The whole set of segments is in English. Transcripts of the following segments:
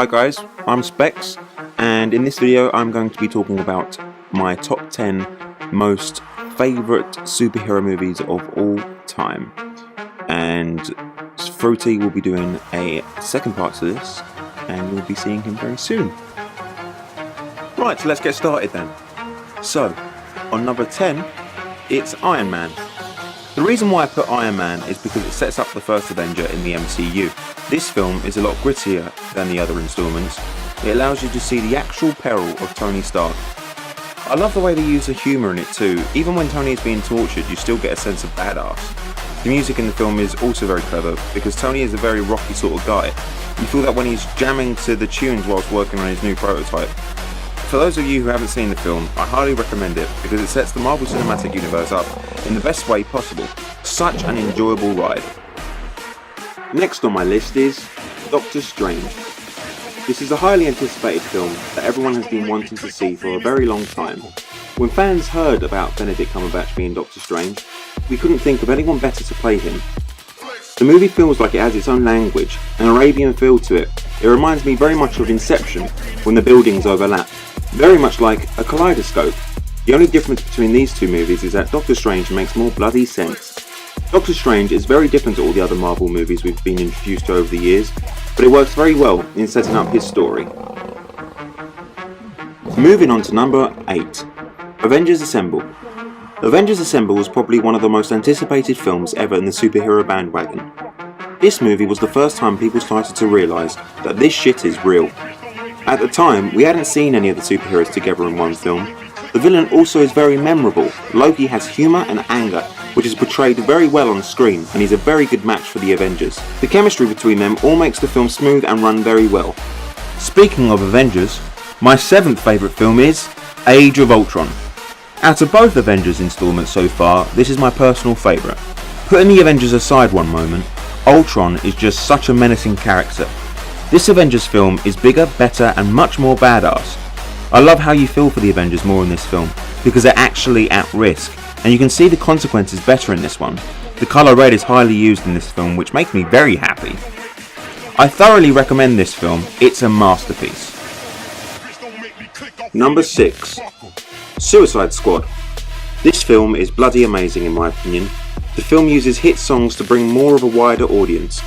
Hi guys, I'm Specs, and in this video I'm going to be talking about my top 10 most favourite superhero movies of all time. And Fruity will be doing a second part to this, and you'll be seeing him very soon. Right, so let's get started then. So, on number 10, it's Iron Man. The reason why I put Iron Man is because it sets up the first Avenger in the MCU. This film is a lot grittier than the other installments. It allows you to see the actual peril of Tony Stark. I love the way they use the humour in it too. Even when Tony is being tortured, you still get a sense of badass. The music in the film is also very clever because Tony is a very rocky sort of guy. You feel that when he's jamming to the tunes whilst working on his new prototype. For those of you who haven't seen the film, I highly recommend it because it sets the Marvel Cinematic Universe up in the best way possible. Such an enjoyable ride. Next on my list is Doctor Strange. This is a highly anticipated film that everyone has been wanting to see for a very long time. When fans heard about Benedict Cumberbatch being Doctor Strange, we couldn't think of anyone better to play him. The movie feels like it has its own language, an Arabian feel to it. It reminds me very much of Inception when the buildings overlap, very much like a kaleidoscope. The only difference between these two movies is that Doctor Strange makes more bloody sense. Doctor Strange is very different to all the other Marvel movies we've been introduced to over the years, but it works very well in setting up his story. Moving on to number 8, Avengers Assemble. Avengers Assemble was probably one of the most anticipated films ever in the superhero bandwagon. This movie was the first time people started to realise that this shit is real. At the time, we hadn't seen any of the superheroes together in one film. The villain also is very memorable. Loki has humour and anger, which is portrayed very well on screen, and he's a very good match for the Avengers. The chemistry between them all makes the film smooth and run very well. Speaking of Avengers, my 7th favourite film is Age of Ultron. Out of both Avengers installments so far, this is my personal favourite. Putting the Avengers aside one moment, Ultron is just such a menacing character. This Avengers film is bigger, better and much more badass. I love how you feel for the Avengers more in this film, because they're actually at risk, and you can see the consequences better in this one. The colour red is highly used in this film, which makes me very happy. I thoroughly recommend this film, it's a masterpiece. Number 6, Suicide Squad. This film is bloody amazing in my opinion. The film uses hit songs to bring more of a wider audience.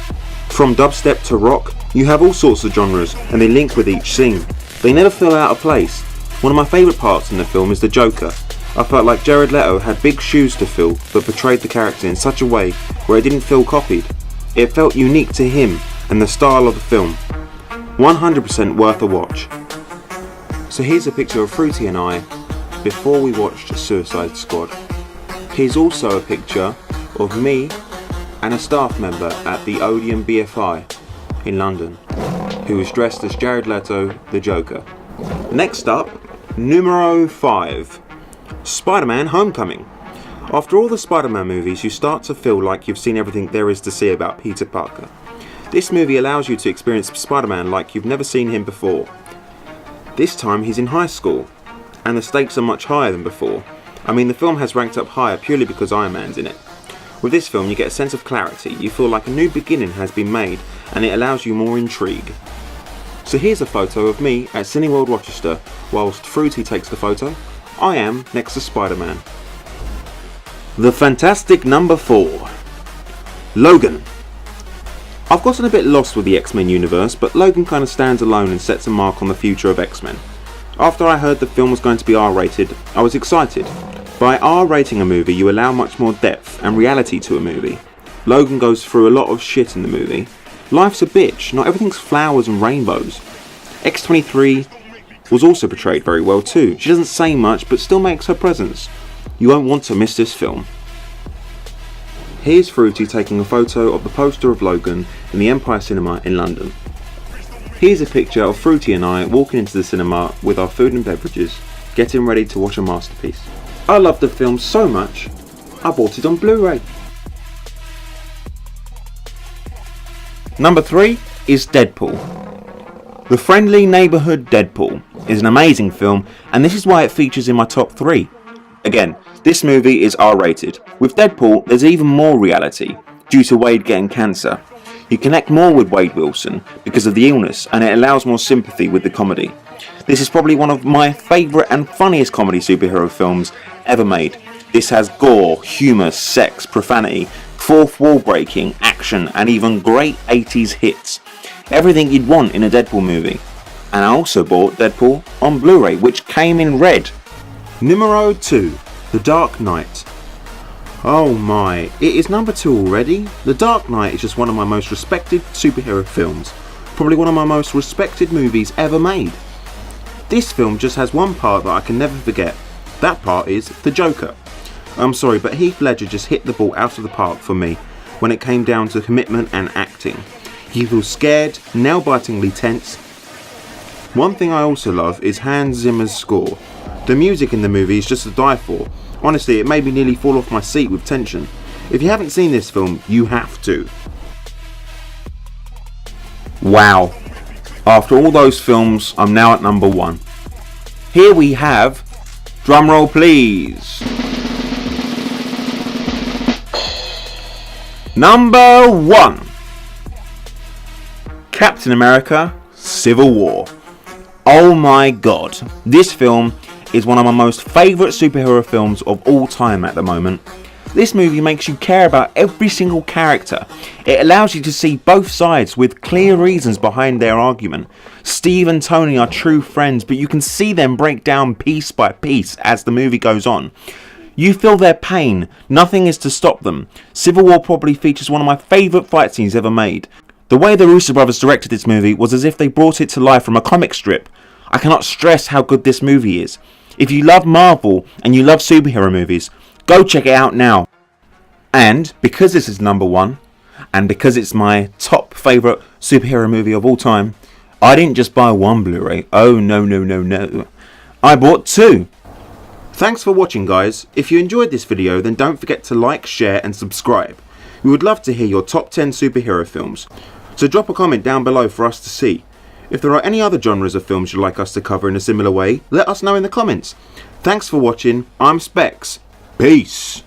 From dubstep to rock, you have all sorts of genres and they link with each scene. They never feel out of place. One of my favourite parts in the film is the Joker. I felt like Jared Leto had big shoes to fill but portrayed the character in such a way where it didn't feel copied. It felt unique to him and the style of the film. 100% worth a watch. So here's a picture of Fruity and I before we watched Suicide Squad. Here's also a picture of me and a staff member at the Odeon BFI in London, who was dressed as Jared Leto, the Joker. Next up, numero 5, Spider-Man Homecoming. After all the Spider-Man movies, you start to feel like you've seen everything there is to see about Peter Parker. This movie allows you to experience Spider-Man like you've never seen him before. This time he's in high school, and the stakes are much higher than before. I mean, the film has ranked up higher purely because Iron Man's in it. With this film you get a sense of clarity, you feel like a new beginning has been made, and it allows you more intrigue. So here's a photo of me at Cineworld Rochester, whilst Fruity takes the photo. I am next to Spider-Man. The fantastic number 4, Logan. I've gotten a bit lost with the X-Men universe, but Logan kind of stands alone and sets a mark on the future of X-Men. After I heard the film was going to be R-rated, I was excited. By R-rating a movie, you allow much more depth and reality to a movie. Logan goes through a lot of shit in the movie. Life's a bitch, not everything's flowers and rainbows. X-23 was also portrayed very well too. She doesn't say much, but still makes her presence. You won't want to miss this film. Here's Fruity taking a photo of the poster of Logan in the Empire Cinema in London. Here's a picture of Fruity and I walking into the cinema with our food and beverages, getting ready to watch a masterpiece. I love the film so much, I bought it on Blu-ray. Number 3 is Deadpool. The Friendly Neighbourhood Deadpool is an amazing film, and this is why it features in my top 3. Again, this movie is R-rated. With Deadpool, there's even more reality, due to Wade getting cancer. You connect more with Wade Wilson because of the illness, and it allows more sympathy with the comedy. This is probably one of my favourite and funniest comedy superhero films ever made. This has gore, humour, sex, profanity, fourth wall breaking, action, and even great 80s hits. Everything you'd want in a Deadpool movie. And I also bought Deadpool on Blu-ray, which came in red. Numero 2, The Dark Knight. Oh my, it is number 2 already? The Dark Knight is just one of my most respected superhero films. Probably one of my most respected movies ever made. This film just has one part that I can never forget. That part is the Joker. I'm sorry, but Heath Ledger just hit the ball out of the park for me when it came down to commitment and acting. He feels scared, nail-bitingly tense. One thing I also love is Hans Zimmer's score. The music in the movie is just to die for. Honestly, it made me nearly fall off my seat with tension. If you haven't seen this film, you have to. Wow. After all those films, I'm now at number 1. Here we have, drumroll please, number 1, Captain America Civil War. Oh my god, this film is one of my most favourite superhero films of all time at the moment. This movie makes you care about every single character. It allows you to see both sides with clear reasons behind their argument. Steve and Tony are true friends, but you can see them break down piece by piece as the movie goes on. You feel their pain, nothing is to stop them. Civil War probably features one of my favourite fight scenes ever made. The way the Russo brothers directed this movie was as if they brought it to life from a comic strip. I cannot stress how good this movie is. If you love Marvel and you love superhero movies, go check it out now. And because this is number 1, and because it's my top favourite superhero movie of all time, I didn't just buy one Blu-ray. Oh no. I bought 2. Thanks for watching guys. If you enjoyed this video then don't forget to like, share and subscribe. We would love to hear your top 10 superhero films. So drop a comment down below for us to see. If there are any other genres of films you'd like us to cover in a similar way, let us know in the comments. Thanks for watching. I'm Specs. Peace.